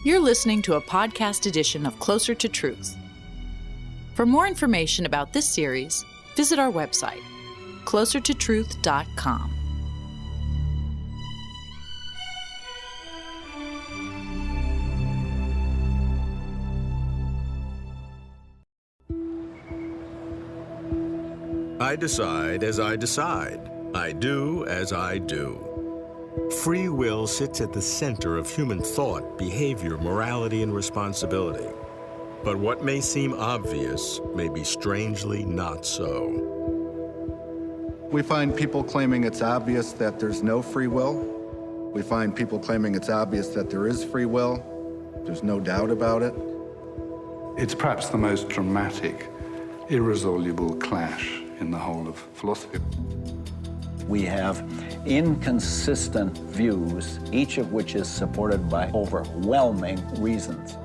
You're listening to a podcast edition of Closer to Truth. For more information about this series, visit our website, closertotruth.com. I decide as I decide. I do as I do. Free will sits at the center of human thought, behavior, morality, and responsibility. But what may seem obvious may be strangely not so. We find people claiming it's obvious that there's no free will. We find people claiming it's obvious that there is free will. There's no doubt about it. It's perhaps the most dramatic, irresoluble clash in the whole of philosophy. We have inconsistent views, each of which is supported by overwhelming reasons.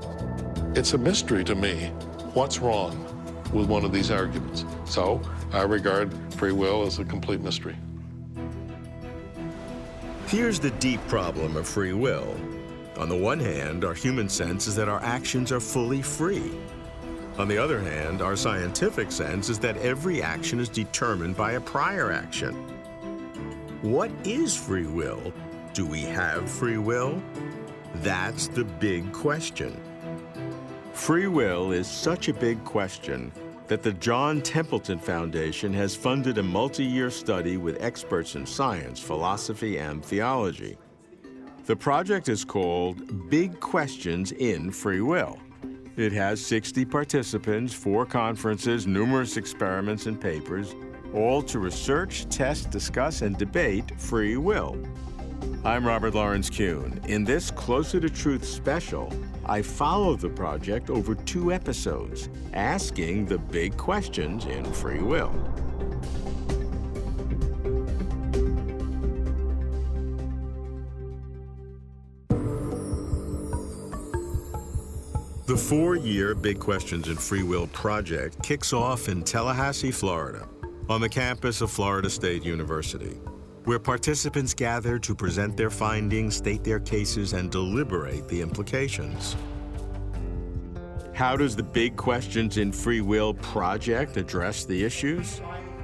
It's a mystery to me what's wrong with one of these arguments. So I regard free will as a complete mystery. Here's the deep problem of free will. On the one hand, our human sense is that our actions are fully free. On the other hand, our scientific sense is that every action is determined by a prior action. What is free will? Do we have free will? That's the big question. Free will is such a big question that the John Templeton Foundation has funded a multi-year study with experts in science, philosophy, and theology. The project is called Big Questions in Free Will. It has 60 participants, 4 conferences, numerous experiments and papers, all to research, test, discuss, and debate free will. I'm Robert Lawrence Kuhn. In this Closer to Truth special, I follow the project over 2 episodes, asking the big questions in free will. The 4-year Big Questions in Free Will project kicks off in Tallahassee, Florida, on the campus of Florida State University, where participants gather to present their findings, state their cases, and deliberate the implications. How does the Big Questions in Free Will project address the issues?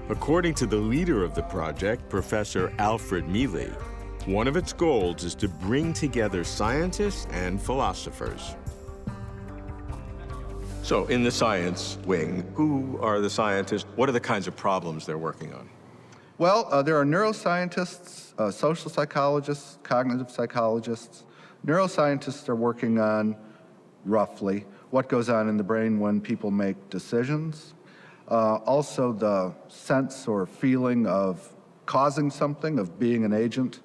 According to the leader of the project, Professor Alfred Mealy, one of its goals is to bring together scientists and philosophers. So in the science wing, who are the scientists? What are the kinds of problems they're working on? Well, there are neuroscientists, social psychologists, cognitive psychologists. Neuroscientists are working on, roughly, what goes on in the brain when people make decisions. Also the sense or feeling of causing something, of being an agent,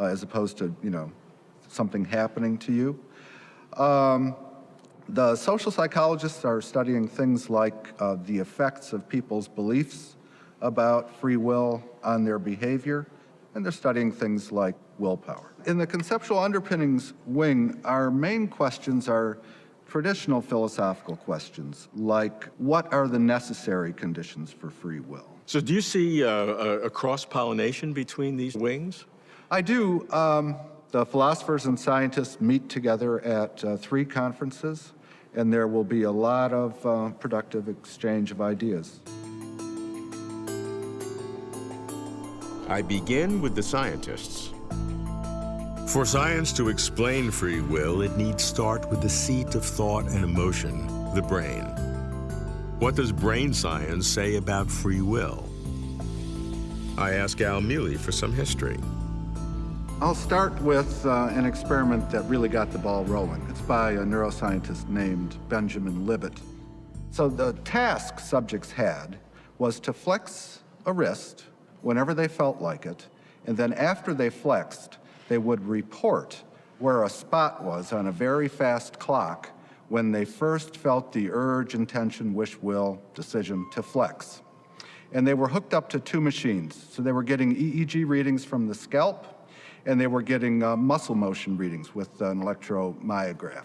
as opposed to, something happening to you. The social psychologists are studying things like the effects of people's beliefs about free will on their behavior, and they're studying things like willpower. In the conceptual underpinnings wing, our main questions are traditional philosophical questions, like what are the necessary conditions for free will? So do you see a cross-pollination between these wings? I do. The philosophers and scientists meet together at 3 conferences, and there will be a lot of productive exchange of ideas. I begin with the scientists. For science to explain free will, it needs start with the seat of thought and emotion, the brain. What does brain science say about free will? I ask Al Mealy for some history. I'll start with an experiment that really got the ball rolling. It's by a neuroscientist named Benjamin Libet. So the task subjects had was to flex a wrist whenever they felt like it, and then after they flexed, they would report where a spot was on a very fast clock when they first felt the urge, intention, wish, will, decision to flex. And they were hooked up to 2 machines. So they were getting EEG readings from the scalp, and they were getting muscle motion readings with an electromyograph.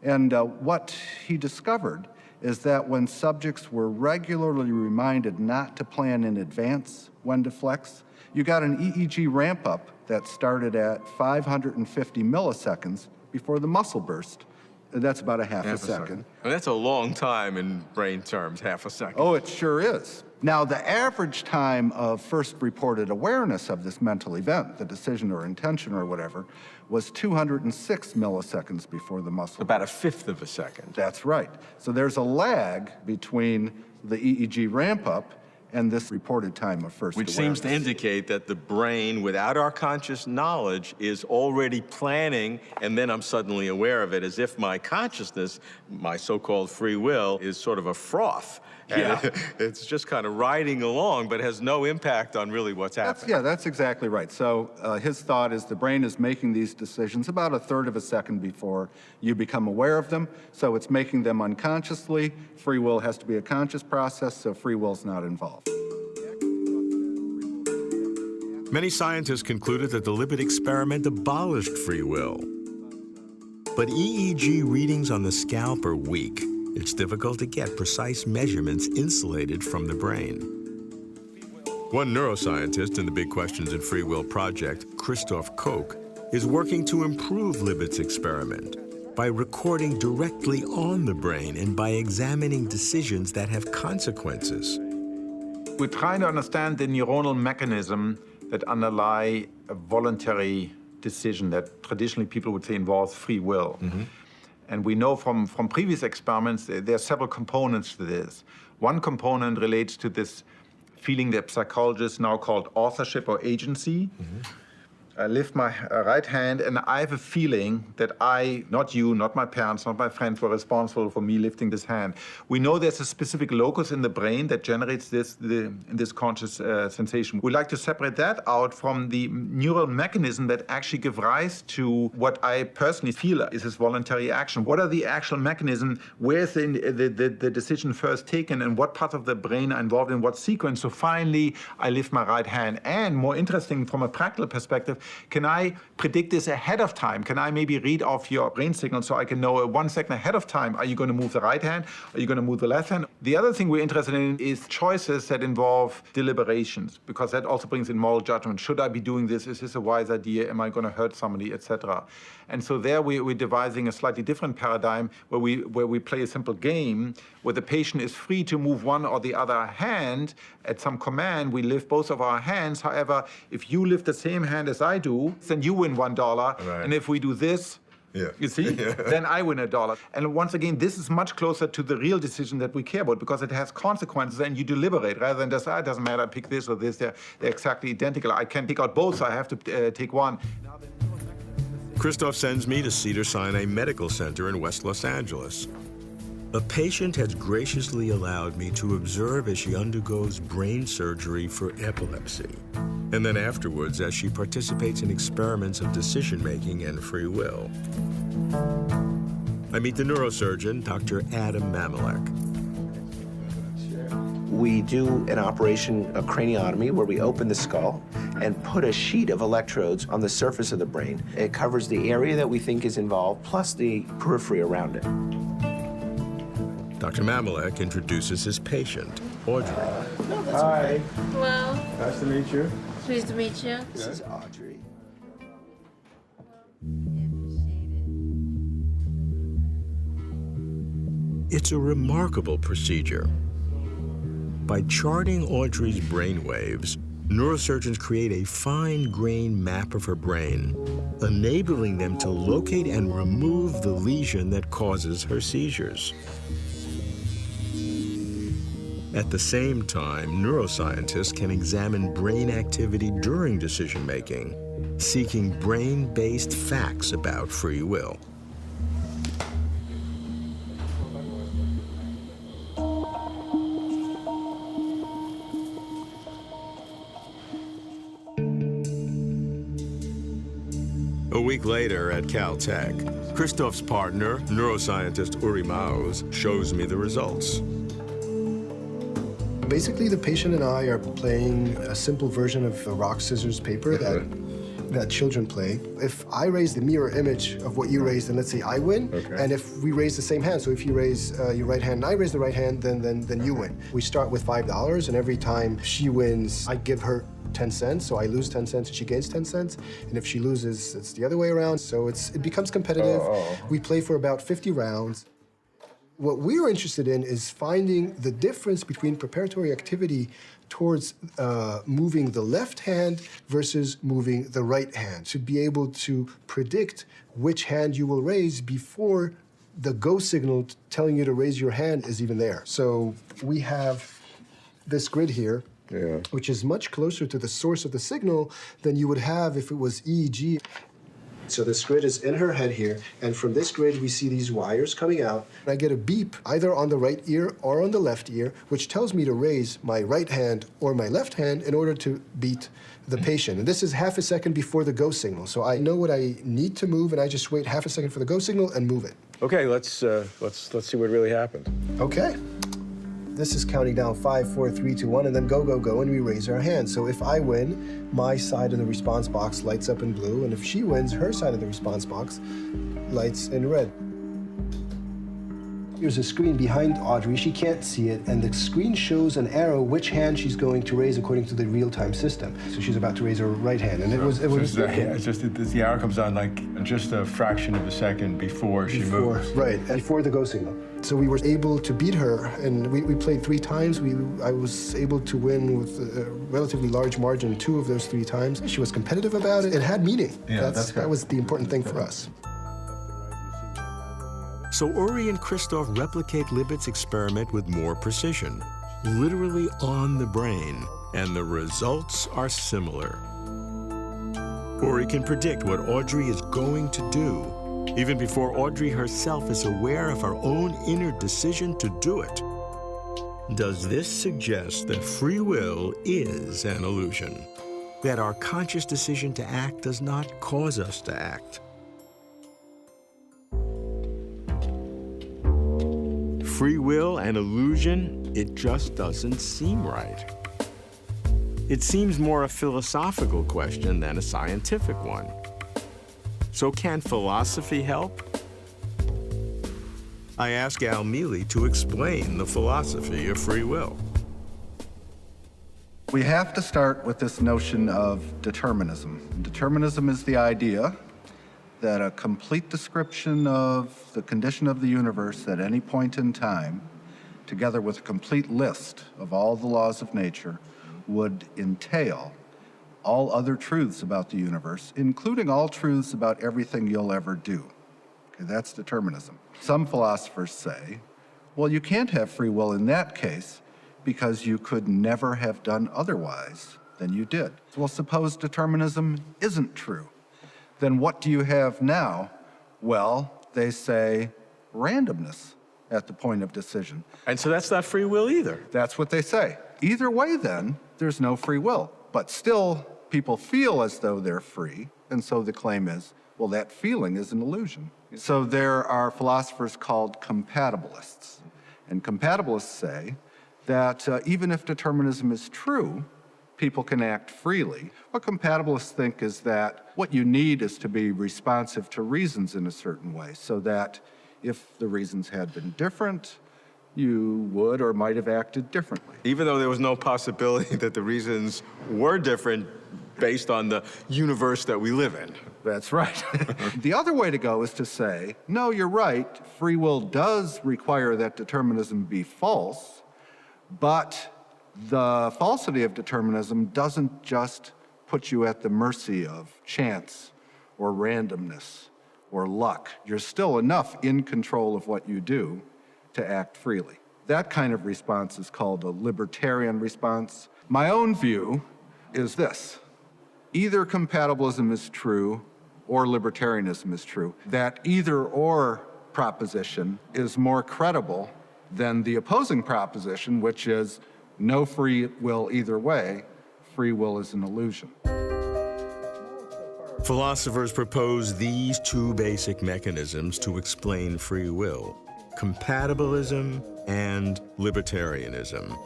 And what he discovered is that when subjects were regularly reminded not to plan in advance when to flex, you got an EEG ramp up that started at 550 milliseconds before the muscle burst. And that's about a half a second. And that's a long time in brain terms, half a second. Oh, it sure is. Now, the average time of first reported awareness of this mental event, the decision or intention or whatever, was 206 milliseconds before the muscle. About a fifth of a second. That's right. So there's a lag between the EEG ramp up and this reported time of first Which awareness. seems to indicate that the brain, without our conscious knowledge, is already planning, and then I'm suddenly aware of it, as if my consciousness, my so-called free will, is sort of a froth. Yeah. And it's just kind of riding along, but has no impact on really what's happening. That's exactly right. So his thought is the brain is making these decisions about a third of a second before you become aware of them. So it's making them unconsciously. Free will has to be a conscious process, so free will's not involved. Many scientists concluded that the lipid experiment abolished free will. But EEG readings on the scalp are weak. It's difficult to get precise measurements insulated from the brain. One neuroscientist in the Big Questions in Free Will project, Christoph Koch, is working to improve Libet's experiment by recording directly on the brain and by examining decisions that have consequences. We're trying to understand the neuronal mechanism that underlie a voluntary decision that traditionally people would say involves free will. Mm-hmm. And we know from previous experiments, there are several components to this. One component relates to this feeling that psychologists now call authorship or agency. Mm-hmm. I lift my right hand and I have a feeling that I, not you, not my parents, not my friends, were responsible for me lifting this hand. We know there's a specific locus in the brain that generates this conscious sensation. We like to separate that out from the neural mechanism that actually give rise to what I personally feel is this voluntary action. What are the actual mechanisms? Where's the decision first taken and what parts of the brain are involved in what sequence? So finally, I lift my right hand. And more interesting from a practical perspective, can I predict this ahead of time? Can I maybe read off your brain signal so I can know 1 second ahead of time, are you going to move the right hand? Are you going to move the left hand? The other thing we're interested in is choices that involve deliberations, because that also brings in moral judgment. Should I be doing this? Is this a wise idea? Am I going to hurt somebody, etc.? And so there we're devising a slightly different paradigm where we play a simple game where the patient is free to move one or the other hand. At some command, we lift both of our hands. However, if you lift the same hand as I do, then you win $1. Right. And if we do this, you see, then I win $1. And once again, this is much closer to the real decision that we care about because it has consequences and you deliberate rather than just, it doesn't matter, pick this or this. They're exactly identical. I can't pick out both, so I have to take one. Christoph sends me to Cedars-Sinai Medical Center in West Los Angeles. A patient has graciously allowed me to observe as she undergoes brain surgery for epilepsy, and then afterwards as she participates in experiments of decision-making and free will. I meet the neurosurgeon, Dr. Adam Mamelek. We do an operation, a craniotomy, where we open the skull and put a sheet of electrodes on the surface of the brain. It covers the area that we think is involved, plus the periphery around it. Dr. Mamelek introduces his patient, Audrey. Hi. Hello. Nice to meet you. Pleased to meet you. This is Audrey. It's a remarkable procedure. By charting Audrey's brainwaves, neurosurgeons create a fine-grained map of her brain, enabling them to locate and remove the lesion that causes her seizures. At the same time, neuroscientists can examine brain activity during decision-making, seeking brain-based facts about free will. A week later at Caltech, Christoph's partner, neuroscientist Uri Maus, shows me the results. Basically, the patient and I are playing a simple version of rock, scissors, paper that children play. If I raise the mirror image of what you raised, then let's say I win. Okay. And if we raise the same hand, so if you raise your right hand and I raise the right hand, then you win. We start with $5, and every time she wins, I give her 10 cents, so I lose 10 cents and she gains 10 cents. And if she loses, it's the other way around. So it becomes competitive. We play for about 50 rounds. What we're interested in is finding the difference between preparatory activity towards moving the left hand versus moving the right hand, to be able to predict which hand you will raise before the go signal telling you to raise your hand is even there. So we have this grid here, which is much closer to the source of the signal than you would have if it was EEG. So this grid is in her head here, and from this grid we see these wires coming out. I get a beep either on the right ear or on the left ear, which tells me to raise my right hand or my left hand in order to beat the patient. And this is half a second before the go signal. So I know what I need to move, and I just wait half a second for the go signal and move it. Okay, let's see what really happened. Okay. This is counting down 5, 4, 3, 2, 1, and then go, go, go, and we raise our hand. So if I win, my side of the response box lights up in blue, and if she wins, her side of the response box lights in red. There's a screen behind Audrey. She can't see it, and the screen shows an arrow which hand she's going to raise according to the real-time system. So she's about to raise her right hand, and the arrow comes on like just a fraction of a second before she moves. Right, before the go signal. So we were able to beat her, and we played 3 times. I was able to win with a relatively large margin 2 of those 3 times. She was competitive about it. It had meaning. Yeah, that was the important thing for us. So Uri and Christoph replicate Libet's experiment with more precision, literally on the brain, and the results are similar. Uri can predict what Audrey is going to do, even before Audrey herself is aware of her own inner decision to do it. Does this suggest that free will is an illusion? That our conscious decision to act does not cause us to act? Free will and illusion, it just doesn't seem right. It seems more a philosophical question than a scientific one. So can philosophy help? I ask Al Mealy to explain the philosophy of free will. We have to start with this notion of determinism. Determinism is the idea that a complete description of the condition of the universe at any point in time, together with a complete list of all the laws of nature, would entail all other truths about the universe, including all truths about everything you'll ever do. Okay, that's determinism. Some philosophers say, well, you can't have free will in that case because you could never have done otherwise than you did. Well, suppose determinism isn't true. Then what do you have now? Well, they say randomness at the point of decision. And so that's not free will either. That's what they say. Either way, then, there's no free will. But still, people feel as though they're free, and so the claim is, well, that feeling is an illusion. So there are philosophers called compatibilists. And compatibilists say that even if determinism is true, people can act freely. What compatibilists think is that what you need is to be responsive to reasons in a certain way, so that if the reasons had been different, you would or might have acted differently. Even though there was no possibility that the reasons were different based on the universe that we live in. That's right. The other way to go is to say, no, you're right, free will does require that determinism be false, but the falsity of determinism doesn't just put you at the mercy of chance or randomness or luck. You're still enough in control of what you do to act freely. That kind of response is called a libertarian response. My own view is this: either compatibilism is true or libertarianism is true. That either or proposition is more credible than the opposing proposition, which is no free will either way. Free will is an illusion. Philosophers propose these 2 basic mechanisms to explain free will: compatibilism and libertarianism.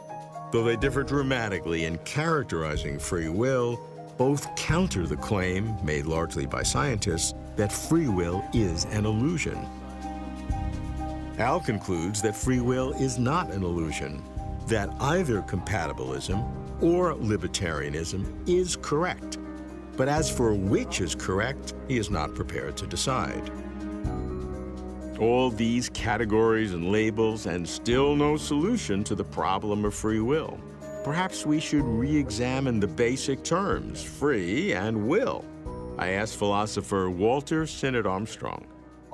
Though they differ dramatically in characterizing free will, both counter the claim, made largely by scientists, that free will is an illusion. Al concludes that free will is not an illusion, that either compatibilism or libertarianism is correct. But as for which is correct, he is not prepared to decide. All these categories and labels, and still no solution to the problem of free will. Perhaps we should re-examine the basic terms, free and will. I asked philosopher Walter Sinnott Armstrong.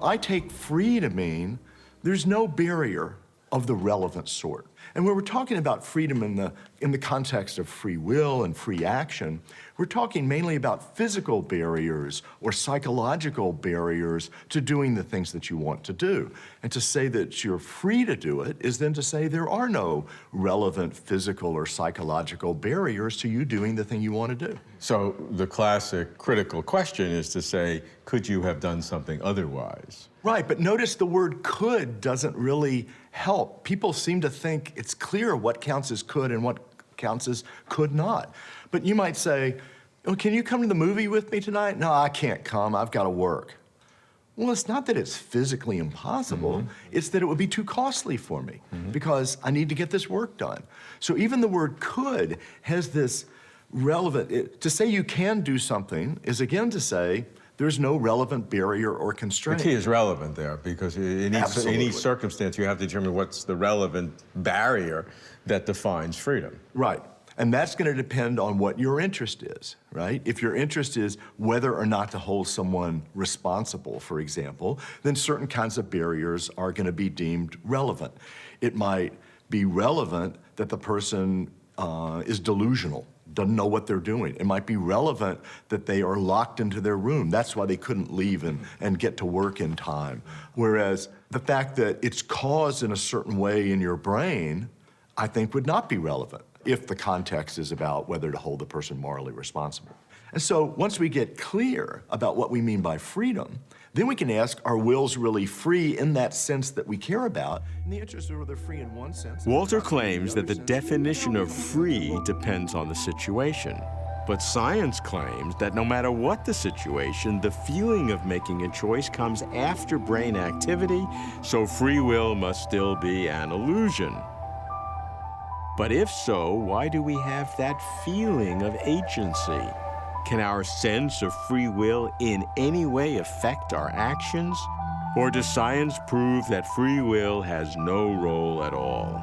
I take free to mean there's no barrier of the relevant sort. And when we're talking about freedom in the context of free will and free action, we're talking mainly about physical barriers or psychological barriers to doing the things that you want to do. And to say that you're free to do it is then to say there are no relevant physical or psychological barriers to you doing the thing you want to do. So the classic critical question is to say, could you have done something otherwise? Right, but notice the word could doesn't really help. People seem to think it's clear what counts as could and what counts as could not. But you might say, oh, can you come to the movie with me tonight? No, I can't come, I've got to work. Well, it's not that it's physically impossible, it's that it would be too costly for me because I need to get this work done. So even the word could has this relevant, to say you can do something is again to say, there's no relevant barrier or constraint. The key is relevant there, because in each circumstance, you have to determine what's the relevant barrier that defines freedom. Right. And that's going to depend on what your interest is, right? If your interest is whether or not to hold someone responsible, for example, then certain kinds of barriers are going to be deemed relevant. It might be relevant that the person is delusional, doesn't know what they're doing. It might be relevant that they are locked into their room. That's why they couldn't leave and get to work in time. Whereas the fact that it's caused in a certain way in your brain, I think would not be relevant if the context is about whether to hold the person morally responsible. And so once we get clear about what we mean by freedom, then we can ask, are wills really free in that sense that we care about? And the answer is they're free in one sense. Walter claims that the definition of free depends on the situation. But science claims that no matter what the situation, the feeling of making a choice comes after brain activity, so free will must still be an illusion. But if so, why do we have that feeling of agency? Can our sense of free will in any way affect our actions? Or does science prove that free will has no role at all?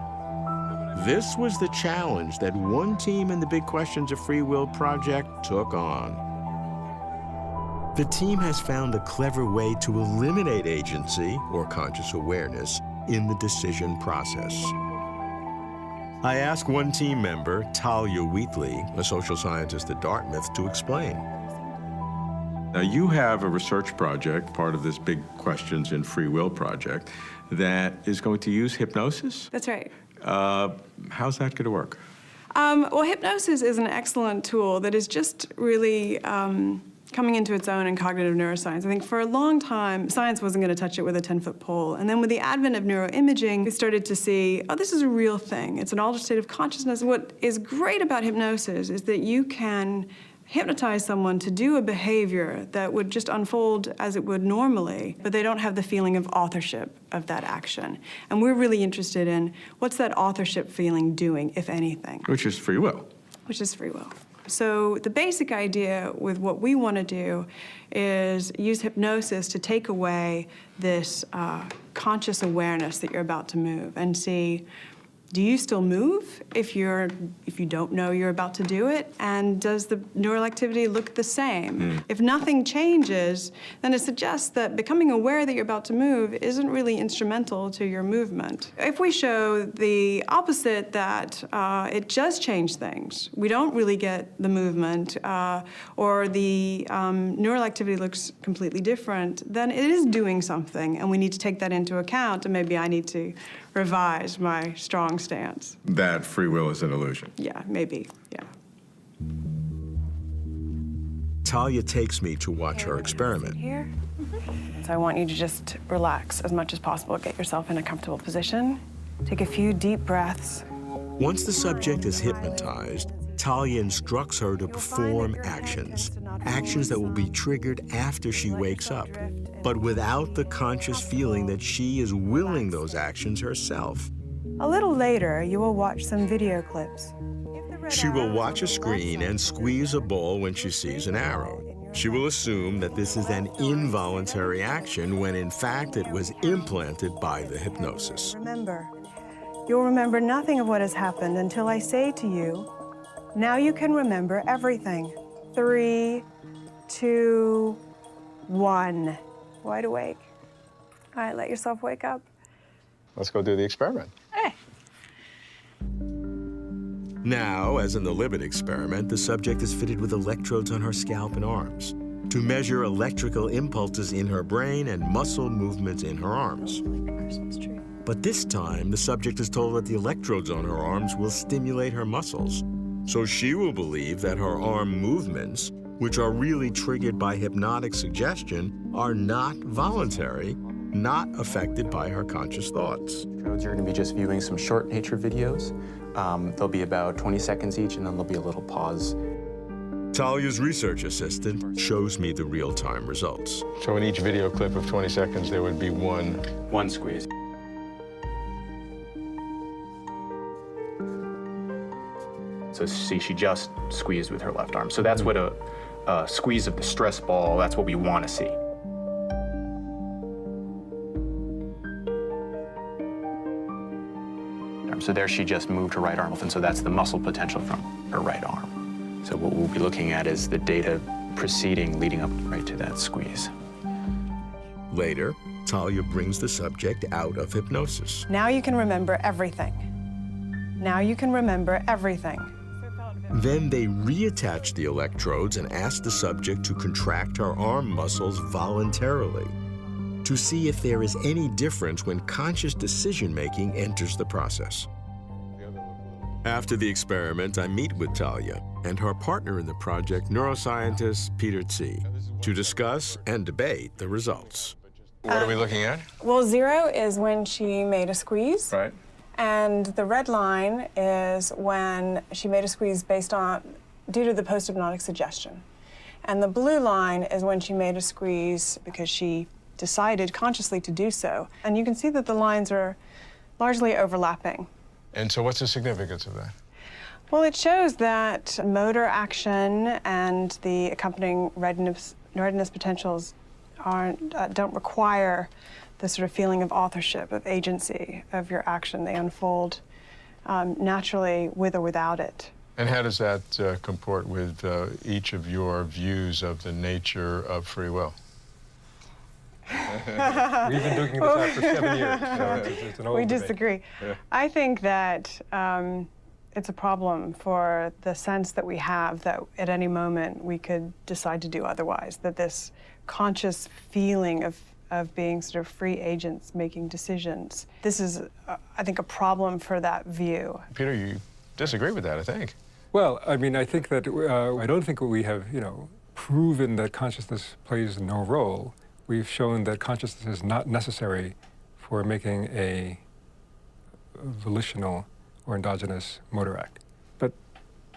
This was the challenge that one team in the Big Questions of Free Will project took on. The team has found a clever way to eliminate agency, or conscious awareness, in the decision process. I asked one team member, Talia Wheatley, a social scientist at Dartmouth, to explain. Now, you have a research project, part of this Big Questions in Free Will project, that is going to use hypnosis? That's right. How's that going to work? Well, hypnosis is an excellent tool that is just really coming into its own in cognitive neuroscience. I think for a long time, science wasn't going to touch it with a 10-foot pole. And then with the advent of neuroimaging, we started to see, oh, this is a real thing. It's an altered state of consciousness. What is great about hypnosis is that you can hypnotize someone to do a behavior that would just unfold as it would normally, but they don't have the feeling of authorship of that action. And we're really interested in what's that authorship feeling doing, if anything. Which is free will. Which is free will. So the basic idea with what we want to do is use hypnosis to take away this conscious awareness that you're about to move and see, do you still move if you don't know you're about to do it? And does the neural activity look the same? If nothing changes, then it suggests that becoming aware that you're about to move isn't really instrumental to your movement. If we show the opposite, that it does change things, we don't really get the movement, or the neural activity looks completely different, then it is doing something, and we need to take that into account, and maybe I need to revise my strong stance. That free will is an illusion. Yeah, maybe, yeah. Talia takes me to watch her experiment. Here. So I want you to just relax as much as possible. Get yourself in a comfortable position. Take a few deep breaths. Once the subject is hypnotized, Talia instructs her to perform actions that will be triggered after she wakes up, but without the conscious feeling that she is willing those actions herself. A little later, you will watch some video clips. She will watch a screen and squeeze a ball when she sees an arrow. She will assume that this is an involuntary action when in fact it was implanted by the hypnosis. Remember, you'll remember nothing of what has happened until I say to you, now you can remember everything. 3, 2, 1. Wide awake. All right, let yourself wake up. Let's go do the experiment. Hey. Now, as in the Libet experiment, the subject is fitted with electrodes on her scalp and arms to measure electrical impulses in her brain and muscle movements in her arms. But this time, the subject is told that the electrodes on her arms will stimulate her muscles. So she will believe that her arm movements, which are really triggered by hypnotic suggestion, are not voluntary, not affected by her conscious thoughts. You're going to be just viewing some short nature videos. They'll be about 20 seconds each, and then there'll be a little pause. Talia's research assistant shows me the real-time results. So in each video clip of 20 seconds, there would be one squeeze. So see, she just squeezed with her left arm. So that's what a squeeze of the stress ball, that's what we want to see. So there she just moved her right arm off, and so that's the muscle potential from her right arm. So what we'll be looking at is the data leading up right to that squeeze. Later, Talia brings the subject out of hypnosis. Now you can remember everything. Now you can remember everything. Then they reattach the electrodes and ask the subject to contract her arm muscles voluntarily to see if there is any difference when conscious decision-making enters the process. After the experiment, I meet with Talia and her partner in the project, neuroscientist Peter Tsi, to discuss and debate the results. What are we looking at? Well, 0 is when she made a squeeze. Right. And the red line is when she made a squeeze due to the post-hypnotic suggestion. And the blue line is when she made a squeeze because she decided consciously to do so. And you can see that the lines are largely overlapping. And so what's the significance of that? Well, it shows that motor action and the accompanying readiness potentials don't require the sort of feeling of authorship, of agency of your action. They unfold naturally with or without it. And how does that comport with each of your views of the nature of free will? We've been doing this out for 7 years, so it's an old We debate. disagree. Yeah. I think that it's a problem for the sense that we have that at any moment we could decide to do otherwise, that this conscious feeling of being sort of free agents making decisions. This is, I think, a problem for that view. Peter, you disagree with that, I think. Well, I mean, I think that I don't think we have, proven that consciousness plays no role. We've shown that consciousness is not necessary for making a volitional or endogenous motor act. But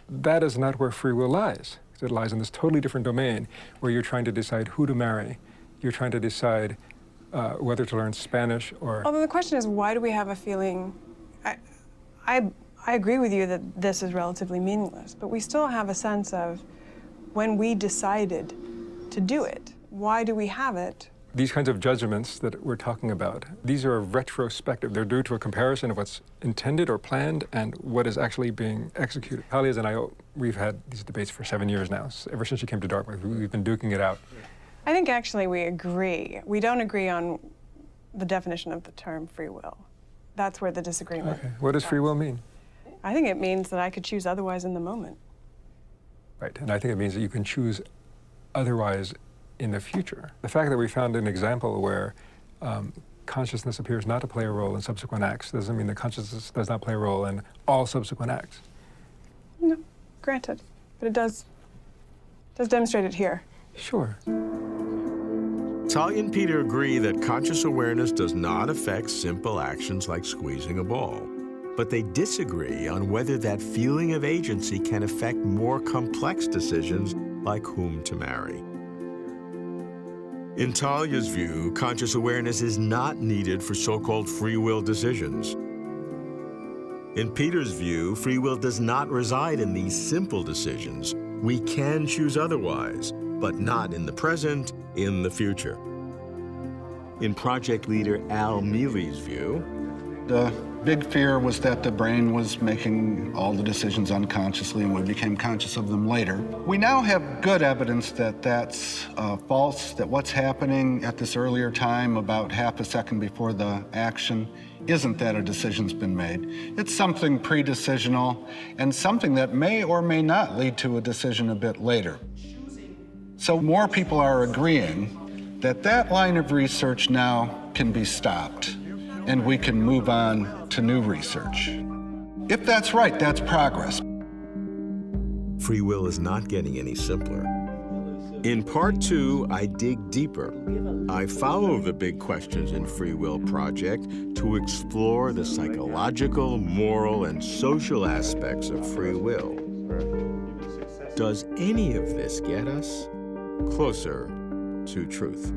that is not where free will lies. It lies in this totally different domain where you're trying to decide who to marry. You're trying to decide whether to learn Spanish or... Although the question is, why do we have a feeling... I agree with you that this is relatively meaningless, but we still have a sense of when we decided to do it. Why do we have it? These kinds of judgments that we're talking about, these are retrospective. They're due to a comparison of what's intended or planned and what is actually being executed. Talia's and I, we've had these debates for 7 years now. Ever since she came to Dartmouth, we've been duking it out. I think actually we agree. We don't agree on the definition of the term free will. That's where the disagreement. Okay. What does free will mean? I think it means that I could choose otherwise in the moment. Right, and I think it means that you can choose otherwise in the future. The fact that we found an example where consciousness appears not to play a role in subsequent acts doesn't mean that consciousness does not play a role in all subsequent acts. No, granted, but it does demonstrate it here. Sure. Talia and Peter agree that conscious awareness does not affect simple actions like squeezing a ball. But they disagree on whether that feeling of agency can affect more complex decisions like whom to marry. In Talia's view, conscious awareness is not needed for so-called free will decisions. In Peter's view, free will does not reside in these simple decisions. We can choose otherwise, but not in the present, in the future. In project leader Al Mealy's view, the big fear was that the brain was making all the decisions unconsciously and we became conscious of them later. We now have good evidence that that's false, that what's happening at this earlier time, about half a second before the action, isn't that a decision's been made. It's something pre-decisional and something that may or may not lead to a decision a bit later. So more people are agreeing that that line of research now can be stopped and we can move on to new research. If that's right, that's progress. free will is not getting any simpler. In part 2, I dig deeper. I follow the big questions in Free Will Project to explore the psychological, moral, and social aspects of free will. Does any of this get us closer to truth?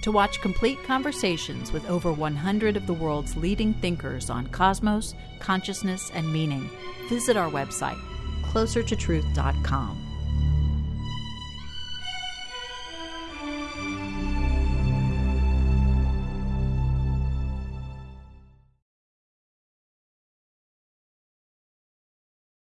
To watch complete conversations with over 100 of the world's leading thinkers on cosmos, consciousness, and meaning, visit our website, closertotruth.com.